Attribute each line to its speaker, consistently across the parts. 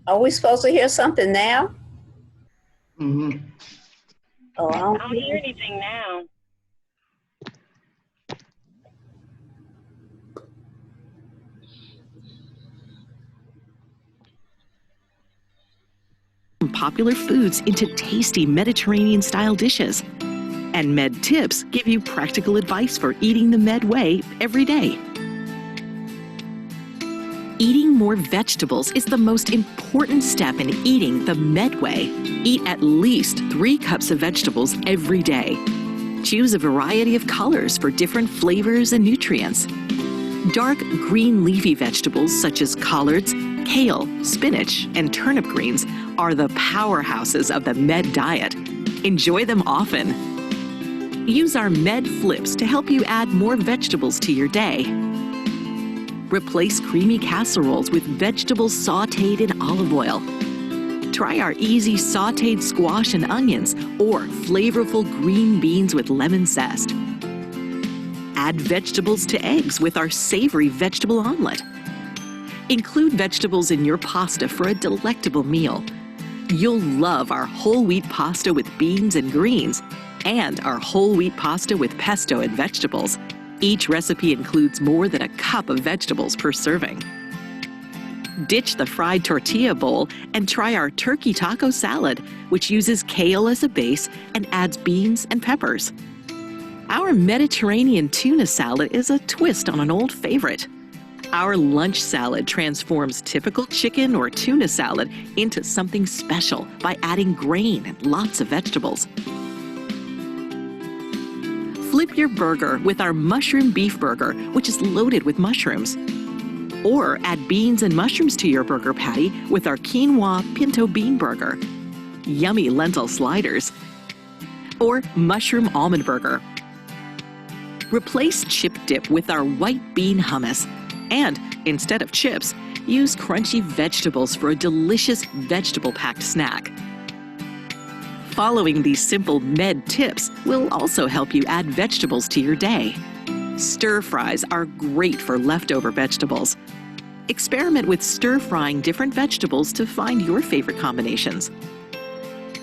Speaker 1: Are we supposed to hear something now?
Speaker 2: Mm-hmm.
Speaker 1: Oh, I
Speaker 3: I
Speaker 1: don't
Speaker 3: don't hear
Speaker 1: hear.
Speaker 3: anything now.
Speaker 4: Popular foods into tasty Mediterranean-style dishes. And Med Tips give you practical advice for eating the Med way every day. Eating more vegetables is the most important step in eating the Med way. Eat at least 3 cups of vegetables every day. Choose a variety of colors for different flavors and nutrients. Dark green leafy vegetables such as collards, kale, spinach, and turnip greens are the powerhouses of the Med diet. Enjoy them often. Use our Med Flips to help you add more vegetables to your day. Replace creamy casseroles with vegetables sautéed in olive oil. Try our easy sautéed squash and onions or flavorful green beans with lemon zest. Add vegetables to eggs with our savory vegetable omelet. Include vegetables in your pasta for a delectable meal. You'll love our whole wheat pasta with beans and greens and our whole wheat pasta with pesto and vegetables. Each recipe includes more than a cup of vegetables per serving. Ditch the fried tortilla bowl and try our turkey taco salad, which uses kale as a base and adds beans and peppers. Our Mediterranean tuna salad is a twist on an old favorite. Our lunch salad transforms typical chicken or tuna salad into something special by adding grain and lots of vegetables. Flip your burger with our mushroom beef burger, which is loaded with mushrooms. Or add beans and mushrooms to your burger patty with our quinoa pinto bean burger. Yummy lentil sliders. Or mushroom almond burger. Replace chip dip with our white bean hummus. And instead of chips, use crunchy vegetables for a delicious vegetable-packed snack. Following these simple Med tips will also help you add vegetables to your day. Stir fries are great for leftover vegetables. Experiment with stir-frying different vegetables to find your favorite combinations.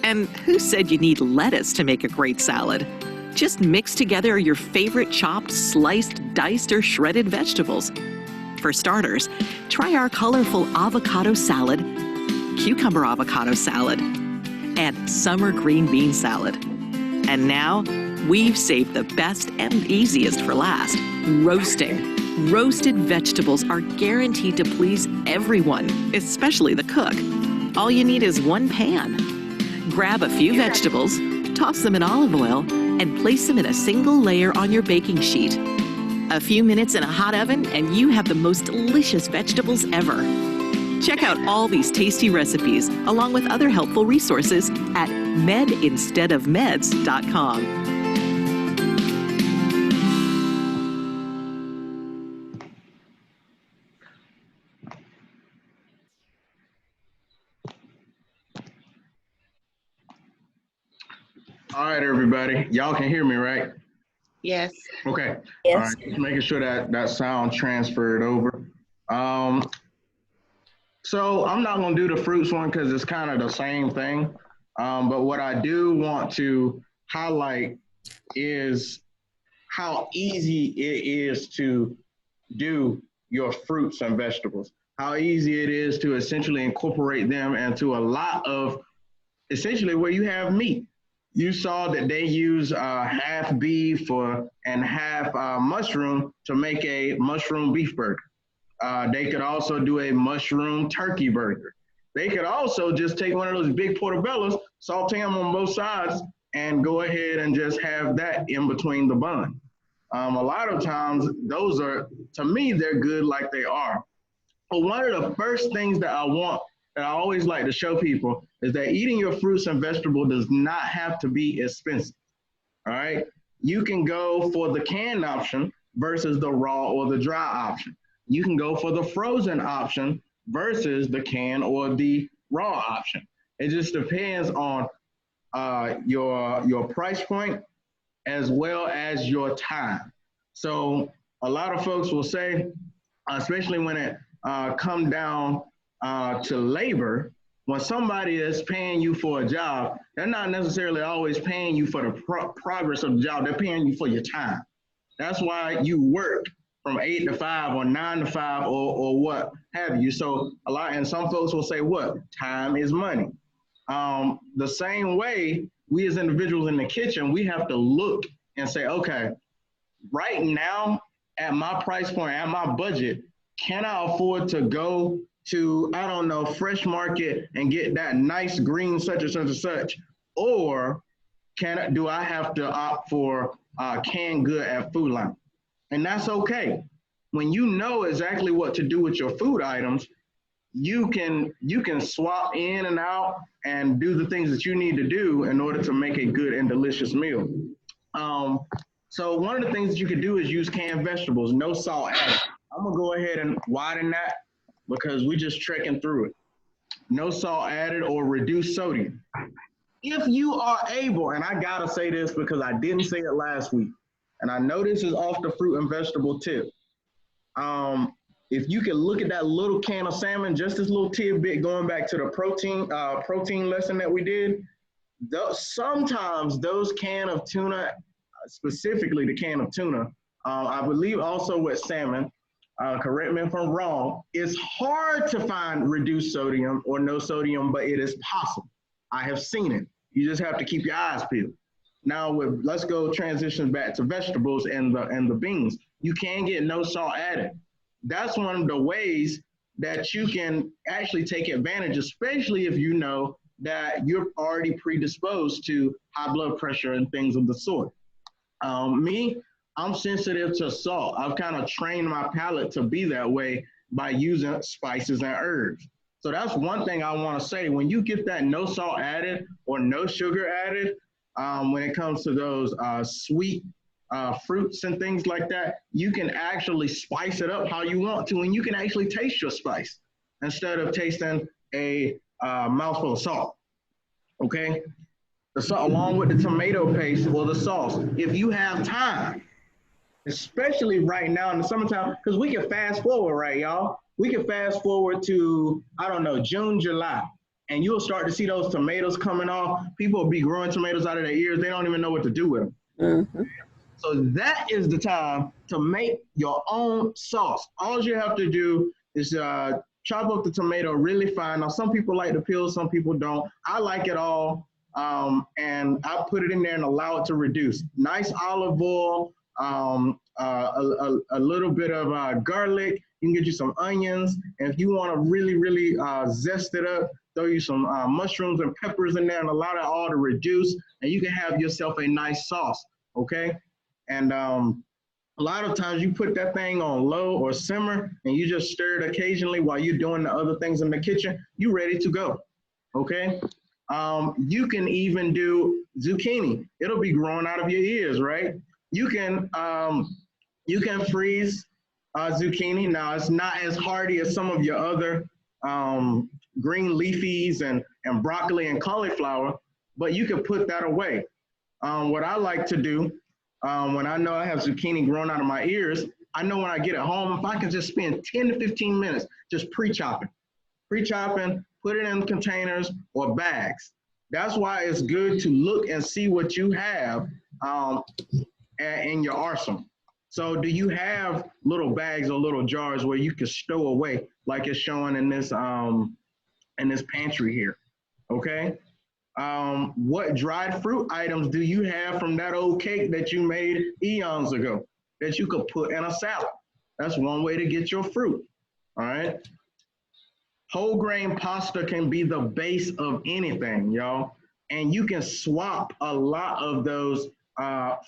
Speaker 4: And who said you need lettuce to make a great salad? Just mix together your favorite chopped, sliced, diced, or shredded vegetables. For starters, try our colorful avocado salad, cucumber avocado salad, and summer green bean salad. And now, we've saved the best and easiest for last, roasting. Roasted vegetables are guaranteed to please everyone, especially the cook. All you need is one pan. Grab a few vegetables, toss them in olive oil, and place them in a single layer on your baking sheet. A few minutes in a hot oven, and you have the most delicious vegetables ever. Check out all these tasty recipes, along with other helpful resources at medinsteadofmeds.com.
Speaker 2: All right, everybody. Y'all can hear me, right?
Speaker 5: Yes.
Speaker 2: Okay. All
Speaker 1: Yes.
Speaker 2: right. Just making sure that that sound transferred over. Um, so I'm not going to do the fruits one because it's kind of the same thing. But what I do want to highlight is how easy it is to do your fruits and vegetables, how easy it is to essentially incorporate them into a lot of essentially where you have meat. You saw that they use half beef and half mushroom to make a mushroom beef burger. They could also do a mushroom turkey burger. They could also just take one of those big portobellos, saute them on both sides, and go ahead and just have that in between the bun. A lot of times, those are, to me, they're good like they are. But one of the first things that I always like to show people is that eating your fruits and vegetables does not have to be expensive. All right. You can go for the canned option versus the raw or the dry option. You can go for the frozen option versus the canned or the raw option. It just depends on your price point as well as your time. So a lot of folks will say, especially when it come down to labor, when somebody is paying you for a job, they're not necessarily always paying you for the progress of the job. They're paying you for your time. That's why you work from 8 to 5 or 9 to 5 or what have you. So and some folks will say, what? Time is money. The same way we as individuals in the kitchen, we have to look and say, okay, right now at my price point, at my budget, can I afford to go to, I don't know, Fresh Market and get that nice green such and such and such? Or do I have to opt for canned good at Food Line? And that's okay. When you know exactly what to do with your food items, you can swap in and out and do the things that you need to do in order to make a good and delicious meal. So one of the things that you can do is use canned vegetables, no salt added. I'm gonna go ahead and widen that because we're just trekking through it. No salt added or reduced sodium. If you are able, and I gotta say this because I didn't say it last week, and I know this is off the fruit and vegetable tip. If you can look at that little can of salmon, just this little tidbit going back to the protein lesson that we did, sometimes those can of tuna, specifically the can of tuna, I believe also with salmon, correct me if I'm wrong, it's hard to find reduced sodium or no sodium, but it is possible. I have seen it. You just have to keep your eyes peeled. Now, let's go transition back to vegetables and the beans. You can get no salt added. That's one of the ways that you can actually take advantage, especially if you know that you're already predisposed to high blood pressure and things of the sort. I'm sensitive to salt. I've kind of trained my palate to be that way by using spices and herbs. So that's one thing I want to say. When you get that no salt added or no sugar added, when it comes to those sweet fruits and things like that, you can actually spice it up how you want to, and you can actually taste your spice instead of tasting a mouthful of salt, okay? The salt, along with the tomato paste or the sauce, if you have time, especially right now in the summertime, because we can fast forward, right, y'all? We can fast forward to, I don't know, June, July, and you'll start to see those tomatoes coming off. People will be growing tomatoes out of their ears. They don't even know what to do with them. Mm-hmm. So that is the time to make your own sauce. All you have to do is chop up the tomato really fine. Now, some people like the peel, some people don't. I like it all, and I put it in there and allow it to reduce. Nice olive oil, a little bit of garlic. You can get you some onions. And if you want to really, really zest it up, throw you some mushrooms and peppers in there and allow that all to reduce. And you can have yourself a nice sauce, okay? And a lot of times you put that thing on low or simmer and you just stir it occasionally while you're doing the other things in the kitchen, you're ready to go, okay? You can even do zucchini. It'll be growing out of your ears, right? You can freeze zucchini. Now, it's not as hardy as some of your other green leafies and broccoli and cauliflower, but you can put that away. What I like to do, when I know I have zucchini growing out of my ears, I know when I get at home, if I can just spend 10 to 15 minutes just pre-chopping, put it in containers or bags. That's why it's good to look and see what you have in your arsenal. So do you have little bags or little jars where you can stow away like it's showing in this pantry here, okay? What dried fruit items do you have from that old cake that you made eons ago that you could put in a salad? That's one way to get your fruit, all right? Whole grain pasta can be the base of anything, y'all. And you can swap a lot of those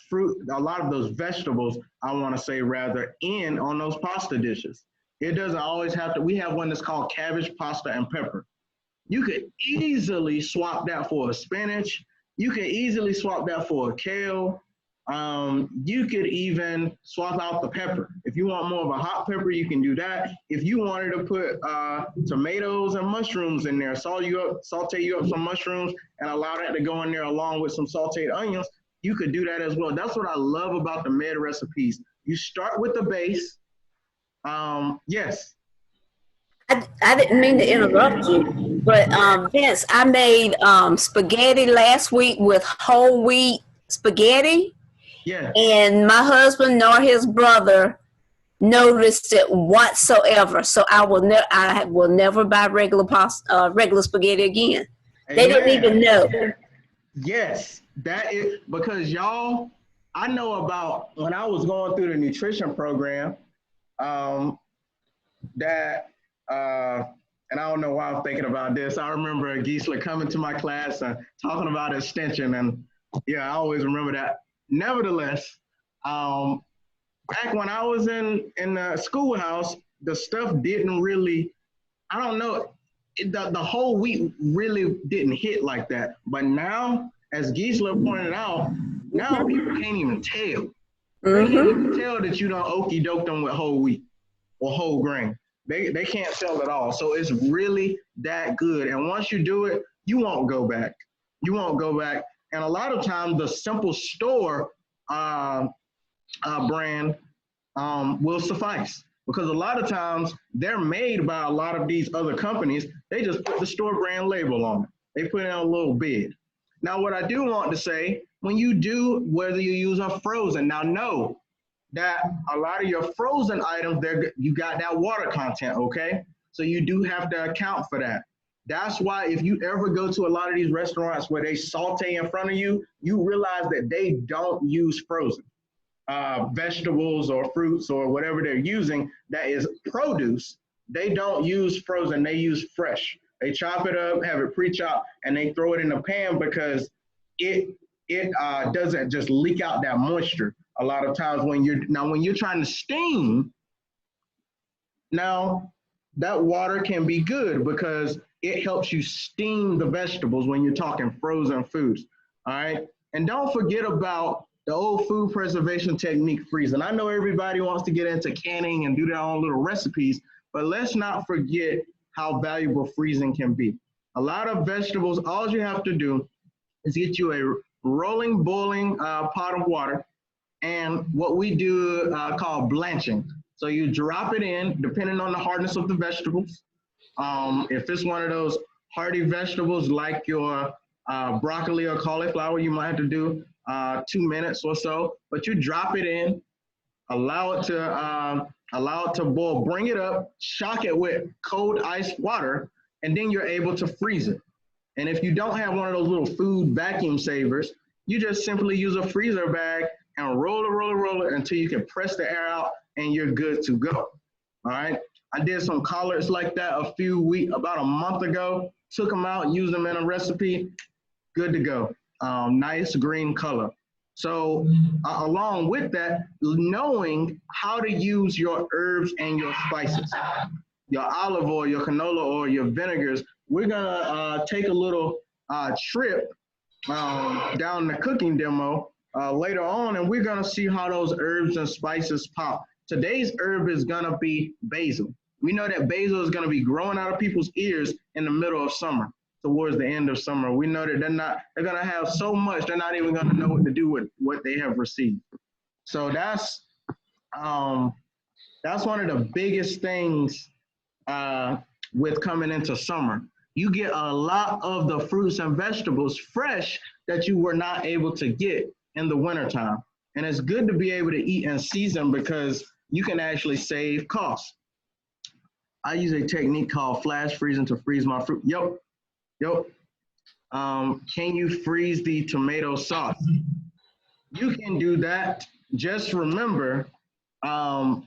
Speaker 2: fruit, a lot of those vegetables, I want to say rather, in on those pasta dishes. It doesn't always have to, we have one that's called cabbage, pasta, and pepper. You could easily swap that for a spinach. You could easily swap that for a kale. You could even swap out the pepper. If you want more of a hot pepper, you can do that. If you wanted to put tomatoes and mushrooms in there, saute you up some mushrooms and allow that to go in there along with some sauteed onions, you could do that as well. That's what I love about the med recipes. You start with the base. Yes.
Speaker 1: I didn't mean to interrupt you, but Vince, I made spaghetti last week with whole wheat spaghetti,
Speaker 2: Yeah.
Speaker 1: and my husband nor his brother noticed it whatsoever. So I will never buy regular spaghetti again. They didn't even
Speaker 2: Amen.
Speaker 1: know.
Speaker 2: Yes, that is because y'all, I know about when I was going through the nutrition program, um, that, and I don't know why I'm thinking about this. I remember Gisela coming to my class and talking about extension, and yeah, I always remember that. Nevertheless, um, back when I was in the schoolhouse, the stuff didn't really, I don't know, the whole week really didn't hit like that. But now, as Gisela pointed out, now people can't even tell. They can't even tell that you don't okey doke them with whole wheat or whole grain. They can't tell at all. So it's really that good. And once you do it, you won't go back. You won't go back. And a lot of times, the simple store brand will suffice, because a lot of times they're made by a lot of these other companies. They just put the store brand label on it. They put in a little bid. Now, what I do want to say, when you do, whether you use a frozen, now know that a lot of your frozen items, you got that water content, okay? So you do have to account for that. That's why if you ever go to a lot of these restaurants where they saute in front of you, you realize that they don't use frozen vegetables or fruits or whatever they're using that is produce. They don't use frozen, they use fresh. They chop it up, have it pre-chopped, and they throw it in the pan because it doesn't just leak out that moisture. A lot of times when you're trying to steam, now that water can be good because it helps you steam the vegetables when you're talking frozen foods. All right. And don't forget about the old food preservation technique, freezing. I know everybody wants to get into canning and do their own little recipes, but let's not forget how valuable freezing can be. A lot of vegetables, all you have to do is get you a rolling, boiling pot of water, and what we do called blanching. So you drop it in, depending on the hardness of the vegetables. If it's one of those hardy vegetables like your broccoli or cauliflower, you might have to do 2 minutes or so. But you drop it in, allow it to boil, bring it up, shock it with cold ice water, and then you're able to freeze it. And if you don't have one of those little food vacuum savers, you just simply use a freezer bag and roll it until you can press the air out and you're good to go. All right. I did some collards like that about a month ago, took them out, used them in a recipe, good to go. Nice green color. So along with that, knowing how to use your herbs and your spices, your olive oil, your canola oil, your vinegars, we're gonna take a little trip down the cooking demo later on, and we're gonna see how those herbs and spices pop. Today's herb is gonna be basil. We know that basil is gonna be growing out of people's ears in the middle of summer, towards the end of summer. We know that they're gonna have so much, they're not even gonna know what to do with what they have received. So that's one of the biggest things with coming into summer. You get a lot of the fruits and vegetables fresh that you were not able to get in the wintertime. And it's good to be able to eat in season because you can actually save costs. I use a technique called flash freezing to freeze my fruit. Yep. Can you freeze the tomato sauce? You can do that. Just remember,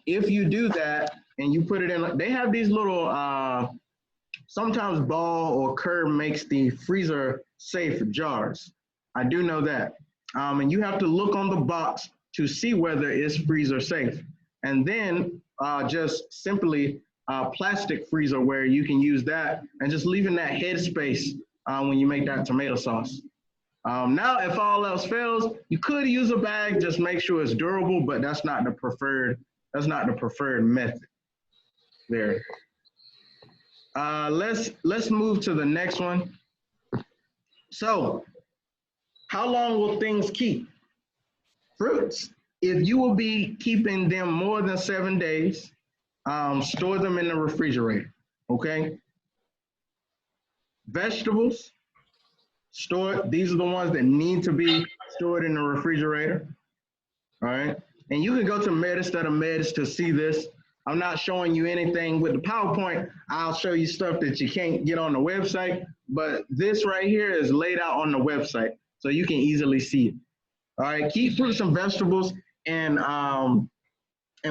Speaker 2: if you do that and you put it in, they have these little, sometimes Ball or Kerr makes the freezer safe jars. I do know that. And you have to look on the box to see whether it's freezer safe. And then just simply plastic freezer where you can use that and just leaving that headspace when you make that tomato sauce. Now, if all else fails, you could use a bag, just make sure it's durable, but that's not the preferred method there. Let's move to the next one. So, how long will things keep? Fruits, if you will be keeping them more than 7 days, store them in the refrigerator. okay? Vegetables, stored, these are the ones that need to be stored in the refrigerator, all right? And you can go to Meds to see this. I'm not showing you anything with the PowerPoint. I'll show you stuff that you can't get on the website, but this right here is laid out on the website, so you can easily see it. All right, keep fruits and vegetables in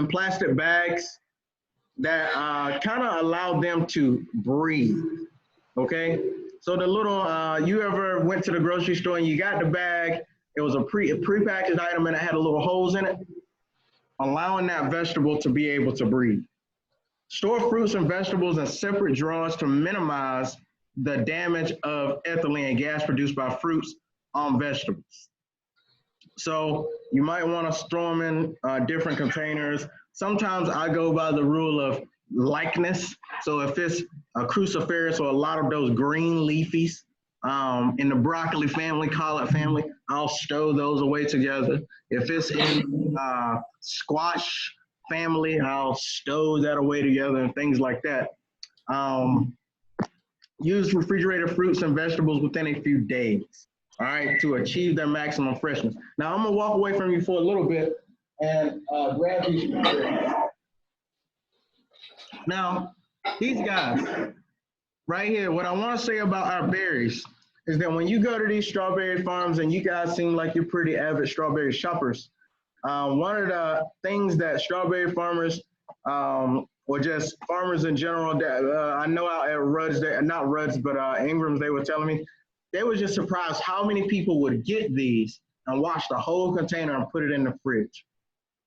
Speaker 2: plastic bags that kind of allow them to breathe, okay? So the little, you ever went to the grocery store and you got the bag, it was a prepackaged item and it had a little holes in it, allowing that vegetable to be able to breathe. Store fruits and vegetables in separate drawers to minimize the damage of ethylene gas produced by fruits on vegetables. So you might want to store them in different containers. Sometimes I go by the rule of likeness. So if it's a cruciferous or a lot of those green leafies in the broccoli family, collard family, I'll stow those away together. If it's in squash family, I'll stow that away together and things like that. Use refrigerated fruits and vegetables within a few days, all right, to achieve their maximum freshness. Now I'm gonna walk away from you for a little bit and grab these strawberries. Now, these guys right here, what I want to say about our berries is that when you go to these strawberry farms, and you guys seem like you're pretty avid strawberry shoppers, one of the things that strawberry farmers or just farmers in general that I know out at Rudd's, not Rudd's, but Ingram's, they were telling me, they were just surprised how many people would get these and wash the whole container and put it in the fridge.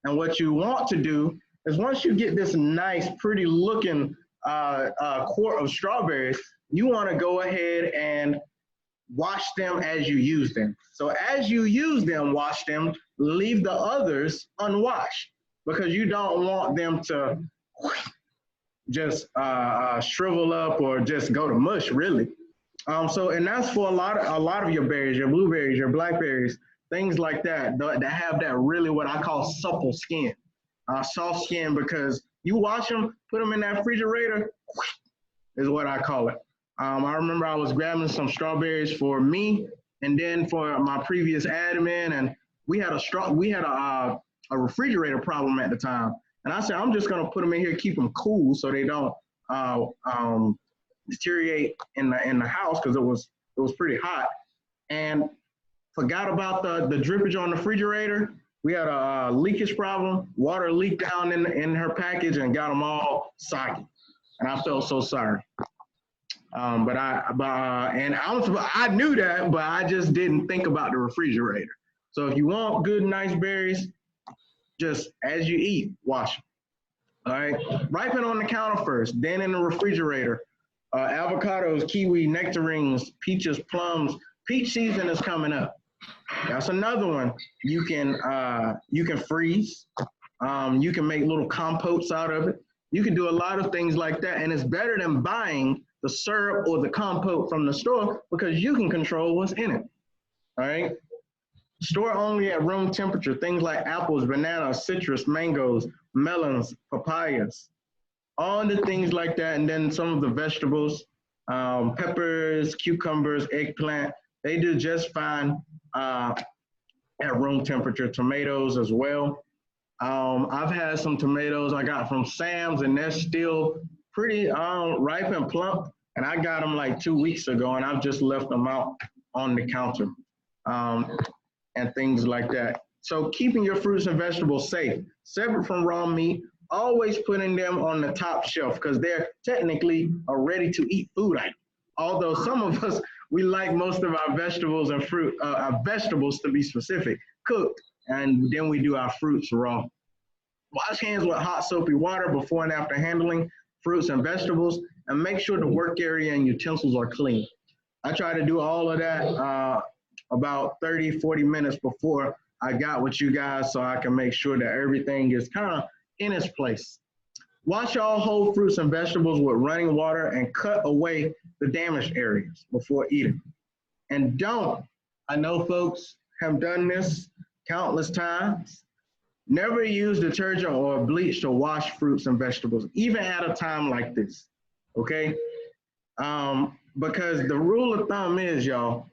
Speaker 2: And what you want to do is once you get this nice, pretty looking quart of strawberries, you want to go ahead and wash them as you use them. So as you use them, wash them, leave the others unwashed because you don't want them to just shrivel up or just go to mush, really. And that's for a lot of your berries, your blueberries, your blackberries, things like that, that have that really what I call supple skin, soft skin, because you wash them, put them in that refrigerator, is what I call it. I remember I was grabbing some strawberries for me and then for my previous admin, and we had a refrigerator problem at the time. And I said, I'm just gonna put them in here, keep them cool so they don't deteriorate in the house because it was pretty hot, and forgot about the drippage on the refrigerator. We had a leakage problem. Water leaked down in her package and got them all soggy, and I felt so sorry. I knew that, but I just didn't think about the refrigerator. So if you want good, nice berries, just as you eat, wash them. All right, ripen on the counter first, then in the refrigerator. Avocados, kiwi, nectarines, peaches, plums. Peach season is coming up. That's another one. You can freeze. You can make little compotes out of it. You can do a lot of things like that, and it's better than buying the syrup or the compote from the store because you can control what's in it. All right. Store only at room temperature. Things like apples, bananas, citrus, mangoes, melons, papayas. All the things like that, and then some of the vegetables, peppers, cucumbers, eggplant, they do just fine at room temperature. Tomatoes as well. I've had some tomatoes I got from Sam's, and they're still pretty ripe and plump, and I got them like 2 weeks ago, and I've just left them out on the counter and things like that. So keeping your fruits and vegetables safe, separate from raw meat, always putting them on the top shelf because they're technically a ready-to-eat food item. Although some of us, we like most of our vegetables and fruit, our vegetables to be specific, cooked, and then we do our fruits raw. Wash hands with hot soapy water before and after handling fruits and vegetables, and make sure the work area and utensils are clean. I try to do all of that about 30, 40 minutes before I got with you guys so I can make sure that everything is kind of in its place. Wash all whole fruits and vegetables with running water and cut away the damaged areas before eating. And I know folks have done this countless times, never use detergent or bleach to wash fruits and vegetables, even at a time like this. okay? Because the rule of thumb is, y'all,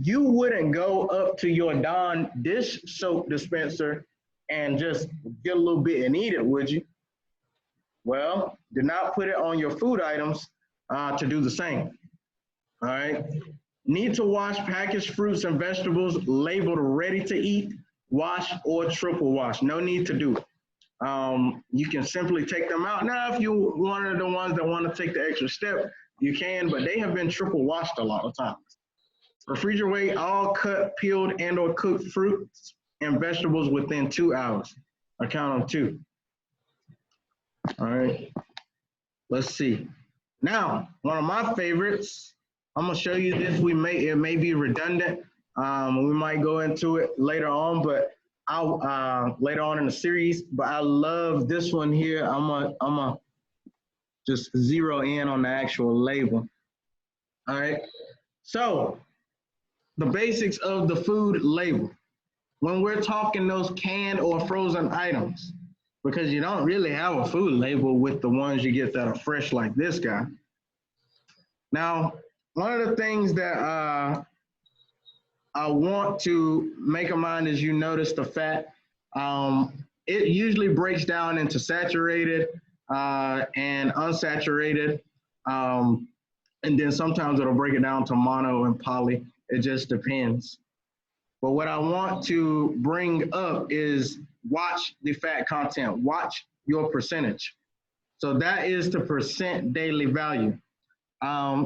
Speaker 2: you wouldn't go up to your Dawn dish soap dispenser and just get a little bit and eat it, would you? Well, do not put it on your food items to do the same. All right. Need to wash packaged fruits and vegetables labeled ready to eat, wash or triple wash. No need to do it. You can simply take them out. Now, if you're one of the ones that want to take the extra step, you can, but they have been triple washed a lot of times. Refrigerate all cut, peeled, and or cooked fruits and vegetables within 2 hours. I count them 2. All right, let's see. Now, one of my favorites, I'm gonna show you this. It may be redundant. We might go into it later on, but I'll later on in the series. But I love this one here. I'm gonna just zero in on the actual label. All right. So the basics of the food label. When we're talking those canned or frozen items, because you don't really have a food label with the ones you get that are fresh like this guy. Now, one of the things that I want to make in mind is you notice the fat. It usually breaks down into saturated and unsaturated. And then sometimes it'll break it down to mono and poly. It just depends. But what I want to bring up is watch the fat content, watch your percentage. So that is the percent daily value.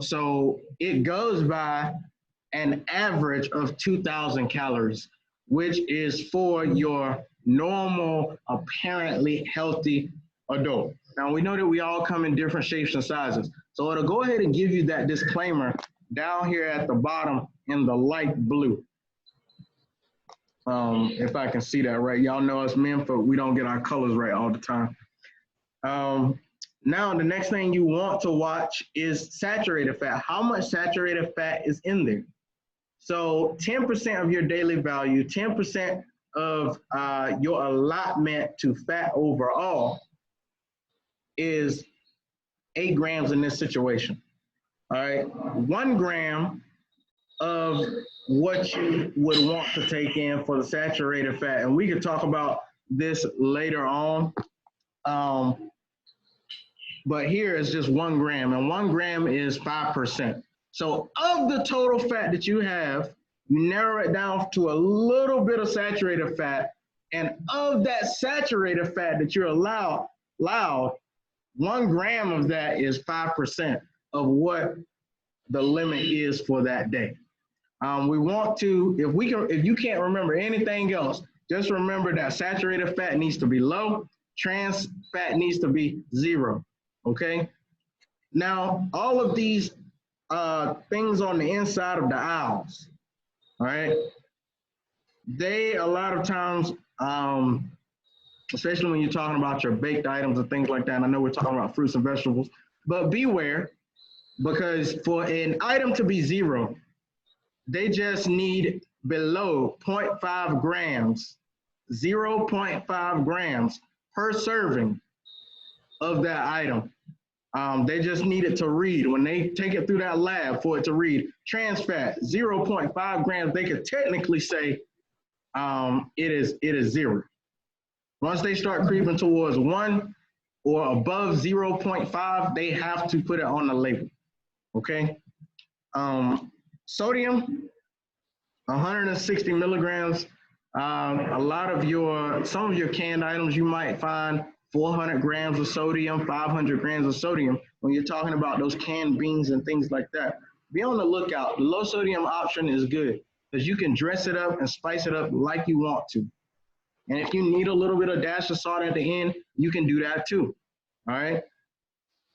Speaker 2: So it goes by an average of 2,000 calories, which is for your normal, apparently healthy adult. Now we know that we all come in different shapes and sizes. So it'll go ahead and give you that disclaimer down here at the bottom in the light blue. If I can see that right. Y'all know us men, but we don't get our colors right all the time. Now, the next thing you want to watch is saturated fat. How much saturated fat is in there? So 10% of your daily value, 10% of your allotment to fat overall is 8 grams in this situation. All right, 1 gram of what you would want to take in for the saturated fat. And we could talk about this later on. But here is just 1 gram, and 1 gram is 5%. So of the total fat that you have, you narrow it down to a little bit of saturated fat, and of that saturated fat that you're allowed, 1 gram of that is 5% of what the limit is for that day. We want to, if you can't remember anything else, just remember that saturated fat needs to be low, trans fat needs to be 0. Okay. Now, all of these things on the inside of the aisles, all right, they a lot of times, especially when you're talking about your baked items and things like that, and I know we're talking about fruits and vegetables, but beware, because for an item to be 0, they just need below 0.5 grams, 0.5 grams per serving of that item. They just need it to read. When they take it through that lab for it to read, trans fat, 0.5 grams, they could technically say it is 0. Once they start creeping towards 1 or above 0.5, they have to put it on the label, okay? Sodium, 160 milligrams. Some of your canned items, you might find 400 grams of sodium, 500 grams of sodium. When you're talking about those canned beans and things like that, be on the lookout. The low sodium option is good because you can dress it up and spice it up like you want to. And if you need a little bit of dash of salt at the end, you can do that too, all right?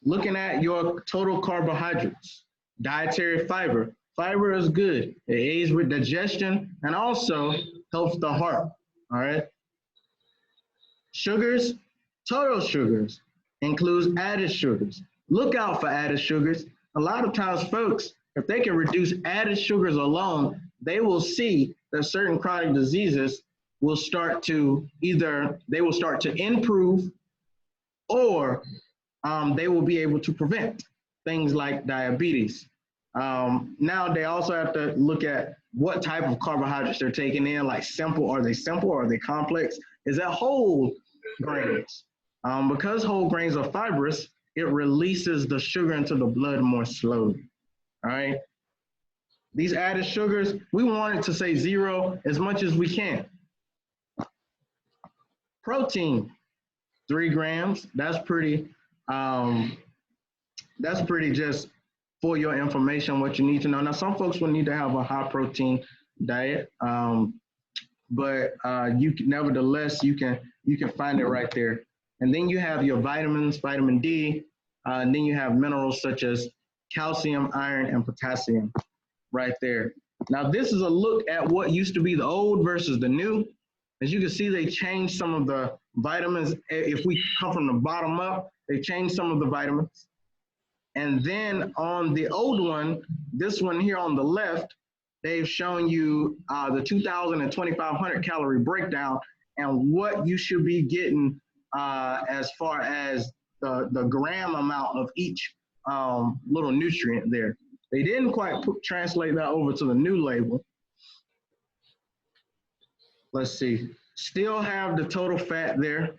Speaker 2: Looking at your total carbohydrates, dietary fiber. Fiber is good. It aids with digestion and also helps the heart, all right? Sugars, total sugars, includes added sugars. Look out for added sugars. A lot of times, folks, if they can reduce added sugars alone, they will see that certain chronic diseases will start to improve or they will be able to prevent things like diabetes. Now they also have to look at what type of carbohydrates they're taking in, like simple, are they complex? Is that whole grains? Because whole grains are fibrous, it releases the sugar into the blood more slowly, all right? These added sugars, we want it to say 0 as much as we can. Protein, 3 grams, that's pretty just for your information, what you need to know. Now, some folks will need to have a high protein diet, but nevertheless, you can find it right there. And then you have your vitamins, vitamin D, and then you have minerals such as calcium, iron, and potassium right there. Now, this is a look at what used to be the old versus the new. As you can see, they changed some of the vitamins. If we come from the bottom up, they changed some of the vitamins. And then on the old one, this one here on the left, they've shown you the 2,000 and 2,500 calorie breakdown and what you should be getting as far as the gram amount of each little nutrient there. They didn't quite translate that over to the new label. Let's see, still have the total fat there.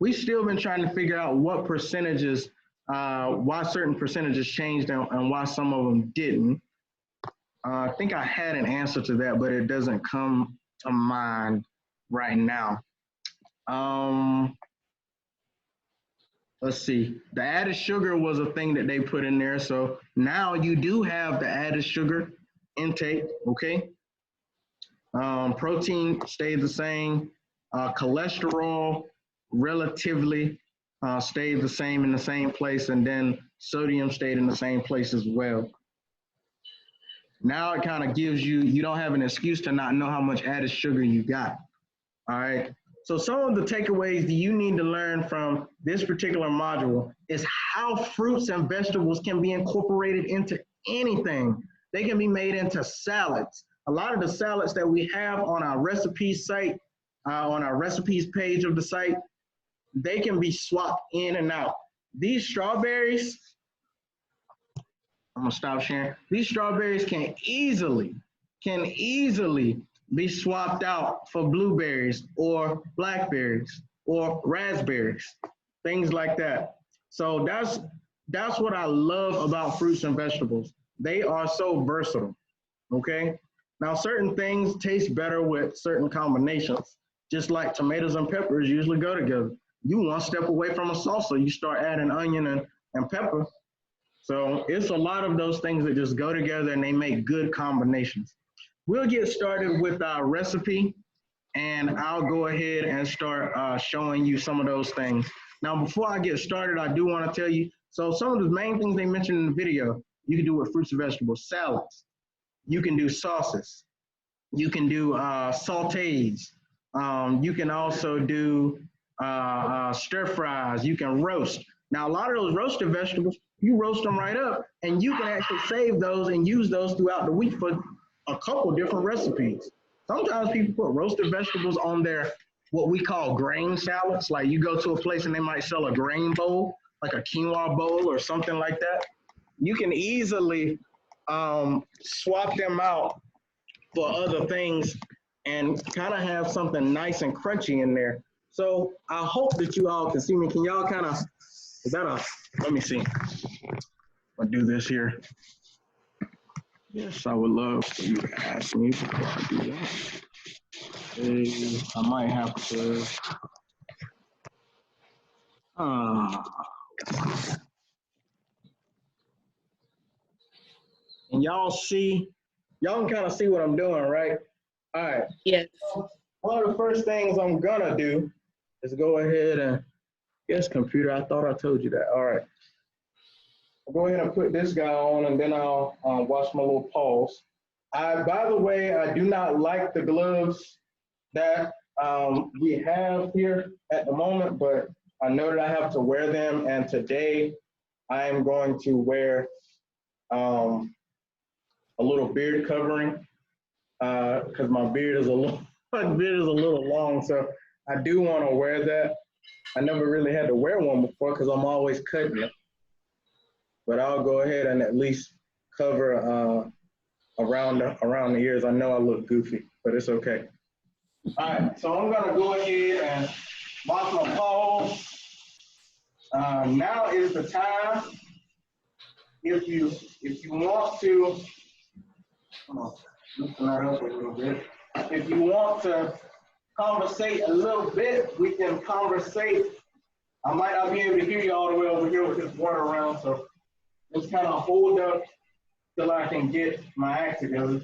Speaker 2: We've still been trying to figure out what percentages, why certain percentages changed and why some of them didn't. I think I had an answer to that, but it doesn't come to mind right now. Let's see, the added sugar was a thing that they put in there. So now you do have the added sugar intake, okay? Protein stayed the same. Cholesterol relatively stayed the same in the same place, and then sodium stayed in the same place as well. Now it kind of gives you, you don't have an excuse to not know how much added sugar you got, all right? So some of the takeaways that you need to learn from this particular module is how fruits and vegetables can be incorporated into anything. They can be made into salads. A lot of the salads that we have on our recipes site, on our recipes page of the site, they can be swapped in and out. These strawberries, I'm gonna stop sharing. These strawberries can easily be swapped out for blueberries or blackberries or raspberries, things like that. So that's what I love about fruits and vegetables. They are so versatile, okay? Now, certain things taste better with certain combinations, just like tomatoes and peppers usually go together. You one step away from a salsa, you start adding onion and pepper. So it's a lot of those things that just go together and they make good combinations. We'll get started with our recipe, and I'll go ahead and start showing you some of those things. Now, before I get started, I do want to tell you, so some of the main things they mentioned in the video, you can do with fruits and vegetables, salads. You can do sauces. You can do sautés. You can also do stir fries. You can roast. Now, a lot of those roasted vegetables, you roast them right up, and you can actually save those and use those throughout the week for a couple different recipes. Sometimes people put roasted vegetables on their, what we call grain salads. Like you go to a place and they might sell a grain bowl, like a quinoa bowl or something like that. You can easily swap them out for other things and kind of have something nice and crunchy in there. So I hope that you all can see me. Can y'all kind of, is that a, let me see. I'll do this here. Yes, I would love for you to ask me before I do that. I might have to, and y'all see, y'all can kind of see what I'm doing, right? All right.
Speaker 1: Yes.
Speaker 2: One of the first things I'm gonna do is go ahead and, yes, computer, I thought I told you that. All right. I'll go ahead and put this guy on, and then I'll watch my little paws. By the way, I do not like the gloves that we have here at the moment, but I know that I have to wear them, and today I am going to wear a little beard covering because my beard is a little long, so I do want to wear that. I never really had to wear one before because I'm always cutting it. but I'll go ahead and at least cover around the ears. I know I look goofy, but it's okay. All right, so I'm gonna go ahead and wash my paws. Now is the time. If you want to, come on, loosen that up a little bit. If you want to conversate a little bit, we can conversate. I might not be able to hear you all the way over here with this water around, so just kind of hold up till I can get my act together.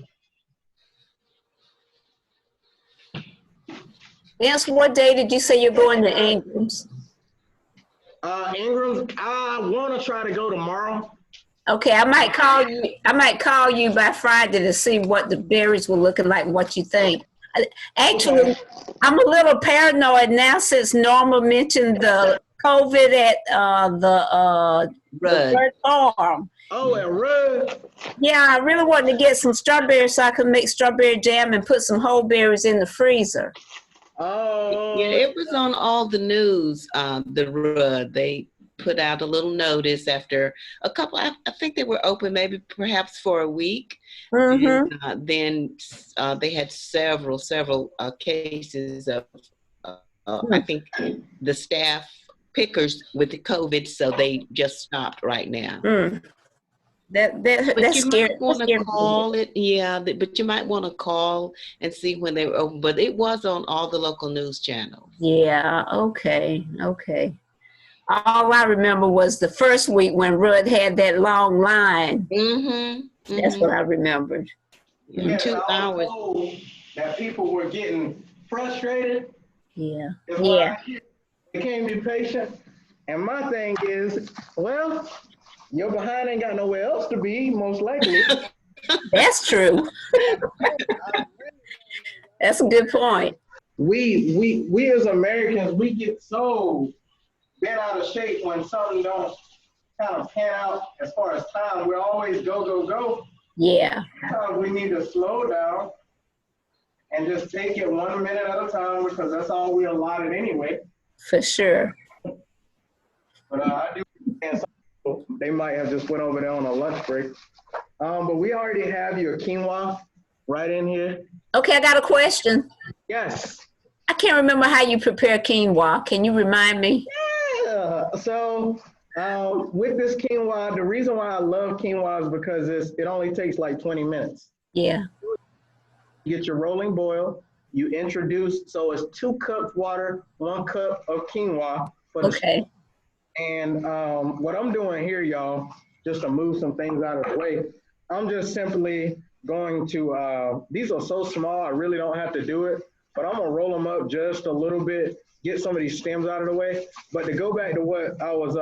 Speaker 1: Yes, what day did you say you're going to Ingram's?
Speaker 2: Ingram's, I want to try to go tomorrow.
Speaker 1: Okay, I might call you by Friday to see what the berries were looking like, what you think. Actually, I'm a little paranoid now since Norma mentioned the COVID at the Rudd Farm.
Speaker 2: Oh, at Rudd?
Speaker 1: Yeah, I really wanted to get some strawberries so I could make strawberry jam and put some whole berries in the freezer.
Speaker 2: Oh.
Speaker 3: Yeah, it was on all the news, the Rudd. They put out a little notice after a couple, I think they were open maybe perhaps for a week.
Speaker 1: Mm-hmm.
Speaker 3: And, then they had several cases of, I think, the staff pickers with the COVID, so they just stopped right now.
Speaker 1: Mm. That's scary.
Speaker 3: Want to call it, yeah, but you might want to call and see when they were open. But it was on all the local news channels.
Speaker 1: Yeah. Okay. All I remember was the first week when Rudd had that long line.
Speaker 3: Mm-hmm.
Speaker 1: That's what I remembered.
Speaker 3: Yeah, 2 hours.
Speaker 2: That people were getting frustrated.
Speaker 1: Yeah.
Speaker 2: Yeah. They can't be patient. And my thing is, well, your behind ain't got nowhere else to be, most likely.
Speaker 1: That's true. That's a good point.
Speaker 2: We as Americans, we get so bent out of shape when something don't kind of pan out as far as time. We're always go.
Speaker 1: Yeah.
Speaker 2: We need to slow down and just take it 1 minute at a time, because that's all we're allotted anyway.
Speaker 1: For sure.
Speaker 2: But I do understand some people, they might have just went over there on a lunch break. But we already have your quinoa right in here.
Speaker 1: Okay, I got a question.
Speaker 2: Yes.
Speaker 1: I can't remember how you prepare quinoa. Can you remind me?
Speaker 2: Yeah. So with this quinoa, the reason why I love quinoa is because it only takes like 20 minutes.
Speaker 1: Yeah.
Speaker 2: You get your rolling boil. You introduce, so it's 2 cups water, 1 cup of quinoa.
Speaker 1: Okay.
Speaker 2: And what I'm doing here, y'all, just to move some things out of the way, I'm just simply going to, these are so small, I really don't have to do it, but I'm gonna roll them up just a little bit, get some of these stems out of the way. But to go back to what I was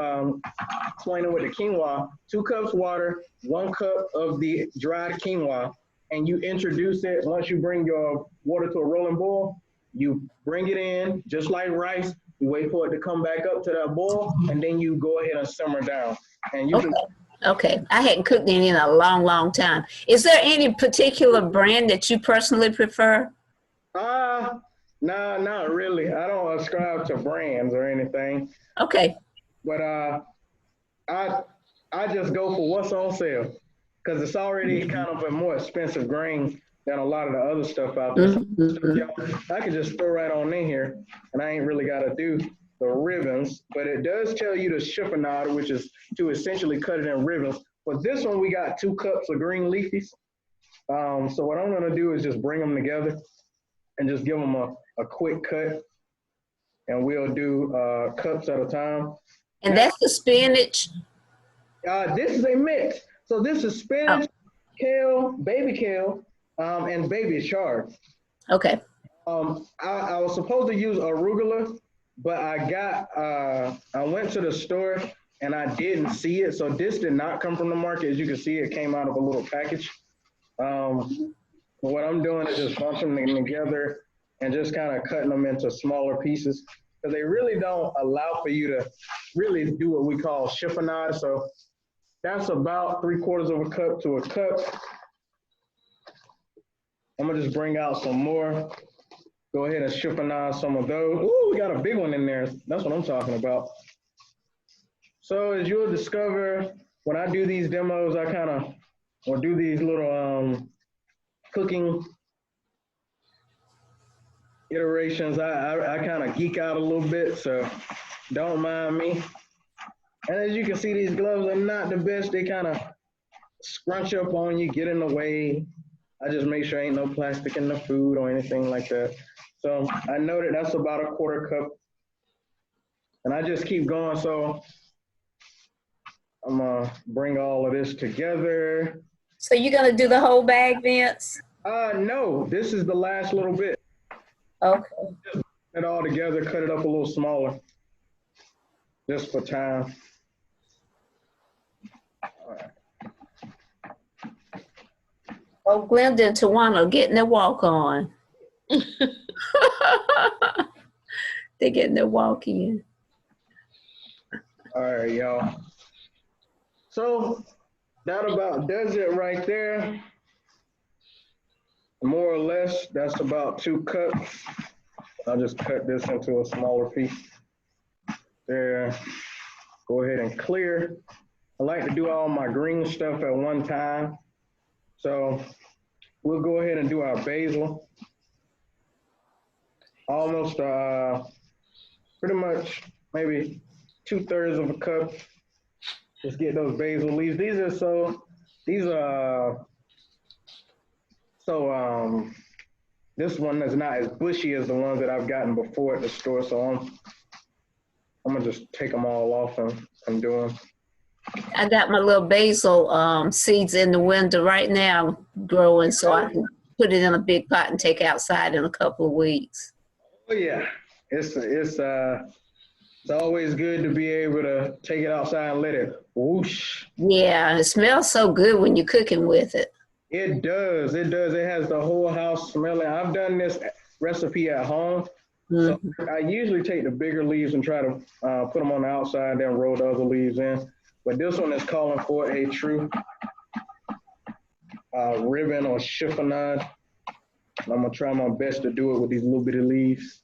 Speaker 2: explaining with the quinoa, 2 cups water, 1 cup of the dried quinoa, and you introduce it. Once you bring your water to a rolling boil, you bring it in just like rice. You wait for it to come back up to that boil, and then you go ahead and simmer down. And you
Speaker 1: Okay. I hadn't cooked any in a long time. Is there any particular brand that you personally prefer?
Speaker 2: No, not really. I don't ascribe to brands or anything.
Speaker 1: Okay.
Speaker 2: But I just go for what's on sale, because it's already kind of a more expensive grain than a lot of the other stuff out there.
Speaker 1: Mm-hmm.
Speaker 2: I could just throw right on in here, and I ain't really got to do the ribbons, but it does tell you to chiffonade, which is to essentially cut it in ribbons. For this one, we got 2 cups of green leafies. So what I'm gonna do is just bring them together and just give them a quick cut, and we'll do cups at a time.
Speaker 1: And that's the spinach?
Speaker 2: This is a mix. So this is spinach, kale, and baby chard.
Speaker 1: Okay.
Speaker 2: I was supposed to use arugula, but I went to the store and I didn't see it. So this did not come from the market. As you can see, it came out of a little package. What I'm doing is just bunching them together and just kind of cutting them into smaller pieces, because they really don't allow for you to really do what we call chiffonade. So that's about 3/4 cup to a cup. I'm gonna just bring out some more. Go ahead and chiffonade some of those. Ooh, we got a big one in there. That's what I'm talking about. So as you'll discover, when I do these demos, or do these little cooking iterations, I kind of geek out a little bit, so don't mind me. And as you can see, these gloves are not the best. They kind of scrunch up on you, get in the way. I just make sure ain't no plastic in the food or anything like that. So I know that that's about a quarter cup. And I just keep going. So I'm gonna bring all of this together.
Speaker 1: So you're gonna do the whole bag, Vince?
Speaker 2: No, this is the last little bit.
Speaker 1: Okay.
Speaker 2: Just put it all together, cut it up a little smaller, just for time. All right.
Speaker 1: Oh, Glenda and Tawana getting their walk on. They're getting their walk in.
Speaker 2: All right, y'all. So that about does it right there. More or less, that's about 2 cups. I'll just cut this into a smaller piece. There. Go ahead and clear. I like to do all my green stuff at one time. So we'll go ahead and do our basil. Almost pretty much maybe 2/3 of a cup. Just get those basil leaves. This one is not as bushy as the ones that I've gotten before at the store. So I'm gonna just take them all off and do them.
Speaker 1: I got my little basil seeds in the window right now growing, so I can put it in a big pot and take outside in a couple of weeks.
Speaker 2: Oh yeah, it's always good to be able to take it outside and let it whoosh.
Speaker 1: Yeah, it smells so good when you're cooking with it.
Speaker 2: It does. It has the whole house smelling. I've done this recipe at home. So I usually take the bigger leaves and try to put them on the outside, then roll the other leaves in. But this one is calling for a true ribbon or chiffonade. I'm gonna try my best to do it with these little bitty leaves.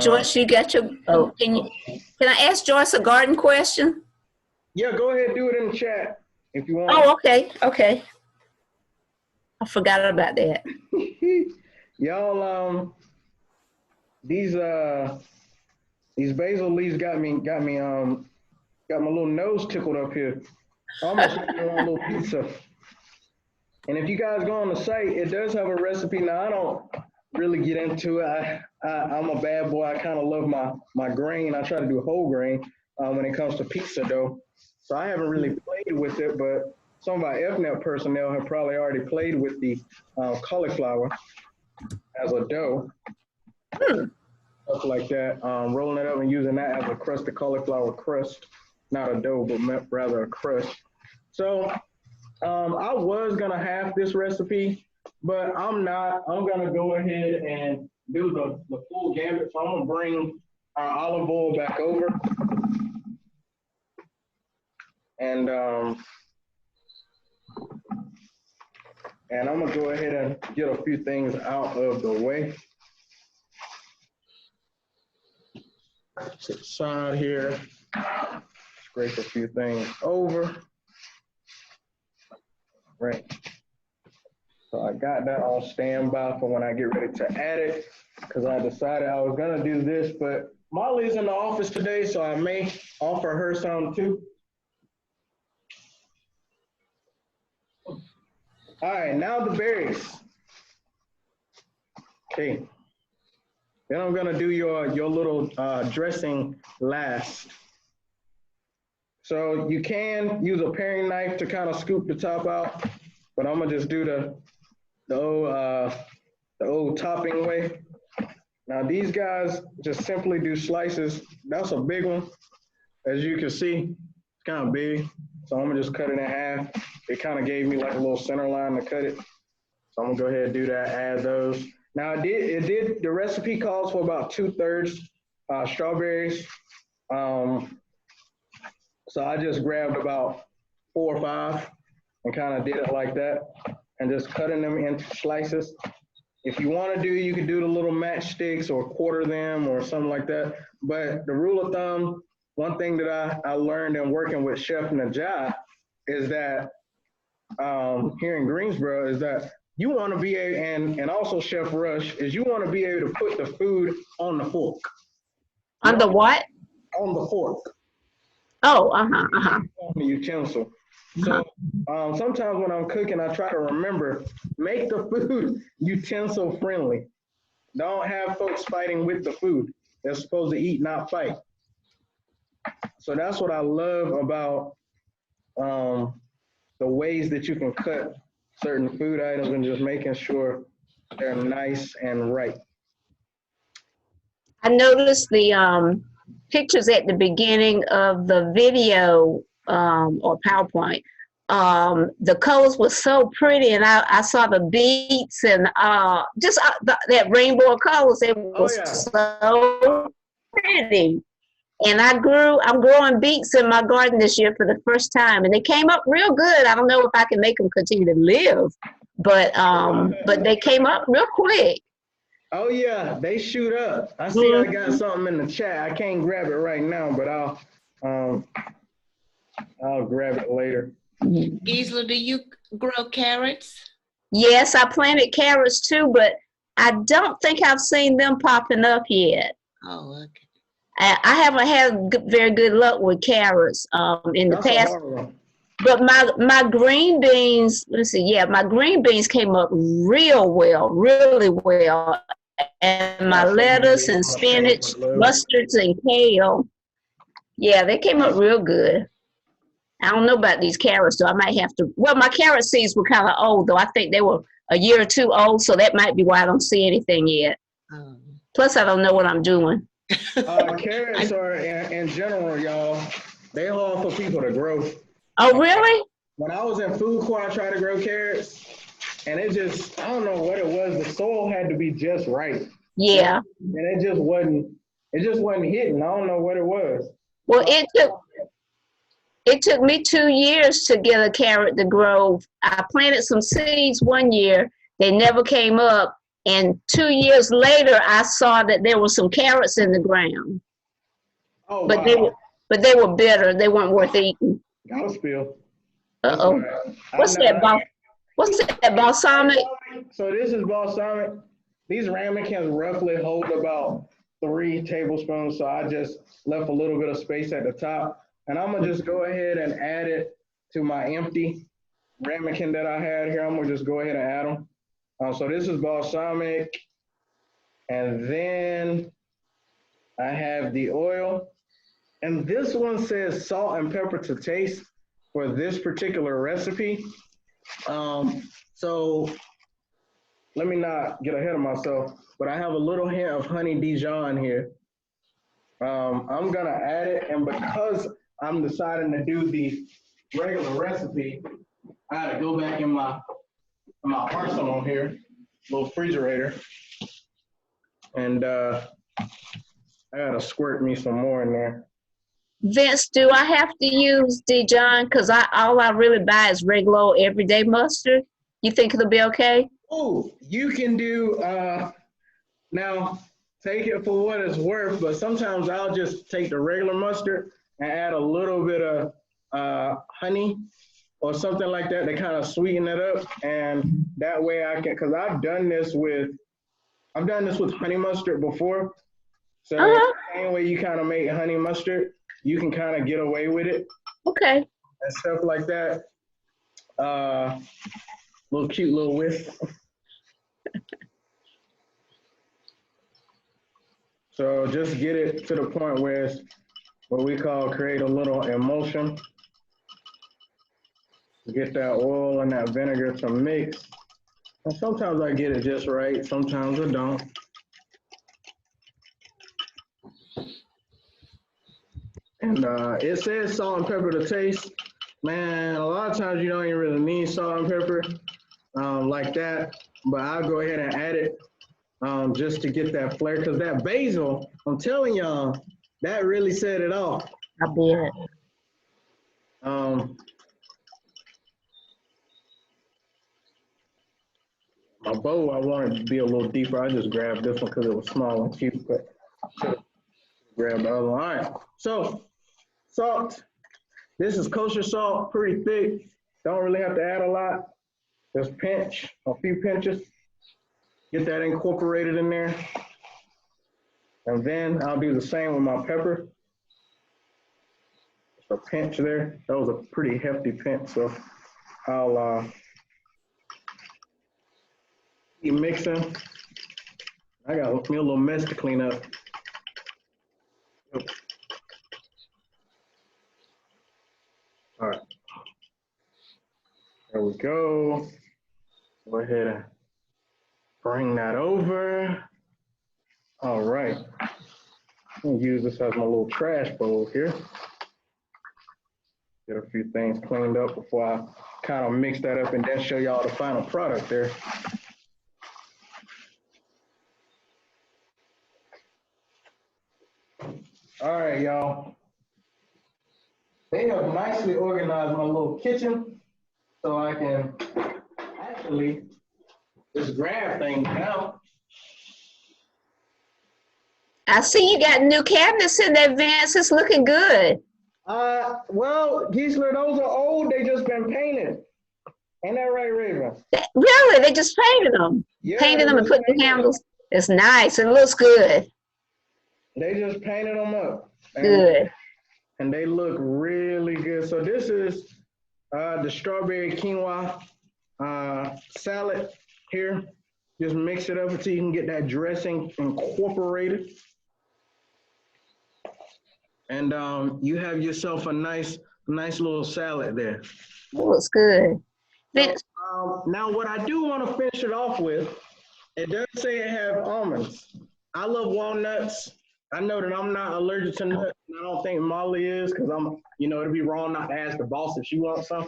Speaker 1: Joyce, you got your, can I ask Joyce a garden question?
Speaker 2: Yeah, go ahead, do it in the chat if you want.
Speaker 1: Oh, okay. I forgot about that.
Speaker 2: Y'all, these basil leaves got my little nose tickled up here. Almost like a little pizza. And if you guys go on the site, it does have a recipe. Now, I don't really get into it. I'm a bad boy. I kind of love my grain. I try to do whole grain when it comes to pizza dough. So I haven't really played with it, but some of our FNET personnel have probably already played with the cauliflower as a dough. Stuff like that. Rolling it up and using that as a crust, the cauliflower crust. Not a dough, but rather a crust. So I was gonna have this recipe, but I'm not. I'm gonna go ahead and do the full gambit. So I'm gonna bring our olive oil back over. And I'm gonna go ahead and get a few things out of the way. To the side here, scrape a few things over. Right. So I got that on standby for when I get ready to add it, because I decided I was gonna do this, but Molly's in the office today, so I may offer her some too. All right, now the berries. Okay. Then I'm gonna do your little dressing last. So you can use a paring knife to kind of scoop the top out, but I'm gonna just do the old topping way. Now these guys just simply do slices. That's a big one. As you can see, it's kind of big. So I'm gonna just cut it in half. It kind of gave me like a little center line to cut it. So I'm gonna go ahead and do that, add those. Now the recipe calls for about 2/3 strawberries. So I just grabbed about 4 or 5 and kind of did it like that and just cutting them into slices. If you want to do, you can do the little matchsticks or quarter them or something like that. But the rule of thumb one thing that I learned in working with Chef Najat is that here in Greensboro is that you want to be able, and also Chef Rush, is you want to be able to put the food on the fork.
Speaker 1: On the what?
Speaker 2: On the fork.
Speaker 1: Oh, uh-huh.
Speaker 2: On the utensil. So sometimes when I'm cooking, I try to remember, make the food utensil friendly. Don't have folks fighting with the food. They're supposed to eat, not fight. So that's what I love about the ways that you can cut certain food items and just making sure they're nice and right.
Speaker 1: I noticed the pictures at the beginning of the video or PowerPoint. The colors were so pretty, and I saw the beets and just that rainbow of colors. It was so pretty. And I'm growing beets in my garden this year for the first time, and they came up real good. I don't know if I can make them continue to live, but they came up real quick.
Speaker 2: Oh yeah, they shoot up. I see I got something in the chat. I can't grab it right now, but I'll grab it later.
Speaker 3: Gisela, do you grow carrots?
Speaker 1: Yes, I planted carrots too, but I don't think I've seen them popping up yet.
Speaker 3: Oh, okay.
Speaker 1: I haven't had very good luck with carrots in the past. But my green beans, my green beans came up real well, really well. And my lettuce and spinach, mustards and kale, yeah, they came up real good. I don't know about these carrots, though. I might have to. Well, my carrot seeds were kind of old, though. I think they were a year or two old, so that might be why I don't see anything yet. Plus, I don't know what I'm doing.
Speaker 2: Carrots are, in general, y'all, they hard for people to grow.
Speaker 1: Oh, really?
Speaker 2: When I was in food court, I tried to grow carrots, and it just, I don't know what it was. The soil had to be just right.
Speaker 1: Yeah.
Speaker 2: And it just wasn't hitting. I don't know what it was.
Speaker 1: Well, it took me 2 years to get a carrot to grow. I planted some seeds one year. They never came up. And 2 years later, I saw that there were some carrots in the ground.
Speaker 2: Oh,
Speaker 1: but
Speaker 2: wow.
Speaker 1: they were bitter. They weren't worth eating.
Speaker 2: I'll spill.
Speaker 1: Uh-oh. What's that? What's that, balsamic?
Speaker 2: So this is balsamic. These ramekins roughly hold about 3 tablespoons. So I just left a little bit of space at the top. And I'm gonna just go ahead and add it to my empty ramekin that I had here. I'm gonna just go ahead and add them. So this is balsamic. And then I have the oil. And this one says salt and pepper to taste for this particular recipe. So let me not get ahead of myself, but I have a little hint of honey Dijon here. I'm gonna add it, and because I'm deciding to do the regular recipe, I had to go back in my arsenal here, little refrigerator, and I gotta squirt me some more in there.
Speaker 1: Vince, do I have to use Dijon? Because all I really buy is regular everyday mustard. You think it'll be okay?
Speaker 2: Oh, you can do, now take it for what it's worth, but sometimes I'll just take the regular mustard and add a little bit of honey or something like that to kind of sweeten it up. And that way I can, because I've done this with honey mustard before. So the same way you kind of make honey mustard, you can kind of get away with it.
Speaker 1: Okay.
Speaker 2: And stuff like that. Little cute little whisk. So just get it to the point where it's what we call create a little emulsion. Get that oil and that vinegar to mix. And sometimes I get it just right, sometimes I don't. And it says salt and pepper to taste. Man, a lot of times you don't even really need salt and pepper like that, but I'll go ahead and add it just to get that flair, because that basil, I'm telling y'all, that really set it off.
Speaker 1: I bet.
Speaker 2: My bowl, I wanted to be a little deeper. I just grabbed this one because it was small and cute, but should have grabbed the other one. All right, so Salt. This is kosher salt, pretty thick. Don't really have to add a lot. Just pinch, a few pinches. Get that incorporated in there. And then I'll do the same with my pepper. Just a pinch there. That was a pretty hefty pinch, so I'll keep mixing. I got me a little mess to clean up. All right. There we go. Go ahead and bring that over. All right. I'm gonna use this as my little trash bowl here. Get a few things cleaned up before I kind of mix that up and then show y'all the final product there. All right, y'all. They have nicely organized my little kitchen so I can actually just grab things now.
Speaker 1: I see you got new cabinets in there, Vince. It's looking good.
Speaker 2: Well, Gisler, those are old. They just been painted. Ain't that right, Raven?
Speaker 1: Really? They just painted them.
Speaker 2: Yeah,
Speaker 1: Painted them and put the handles. It's nice. It looks good.
Speaker 2: They just painted them up.
Speaker 1: Good.
Speaker 2: And they look really good. So this is the strawberry quinoa salad here. Just mix it up until you can get that dressing incorporated. And you have yourself a nice little salad there.
Speaker 1: It looks good.
Speaker 2: So, now what I do want to finish it off with, it does say it have almonds. I love walnuts. I know that I'm not allergic to nuts. And I don't think Molly is, because it'd be wrong not to ask the boss if she wants some.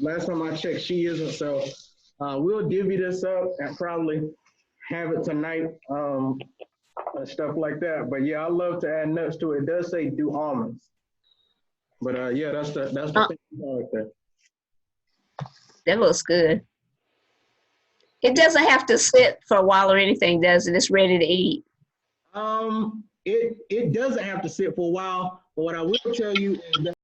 Speaker 2: Last time I checked, she isn't. So we'll divvy this up and probably have it tonight. And stuff like that. But yeah, I love to add nuts to it. It does say do almonds. But yeah, that's the thing right there.
Speaker 1: That looks good. It doesn't have to sit for a while or anything, does it? It's ready to eat.
Speaker 2: It doesn't have to sit for a while, but what I will tell you is that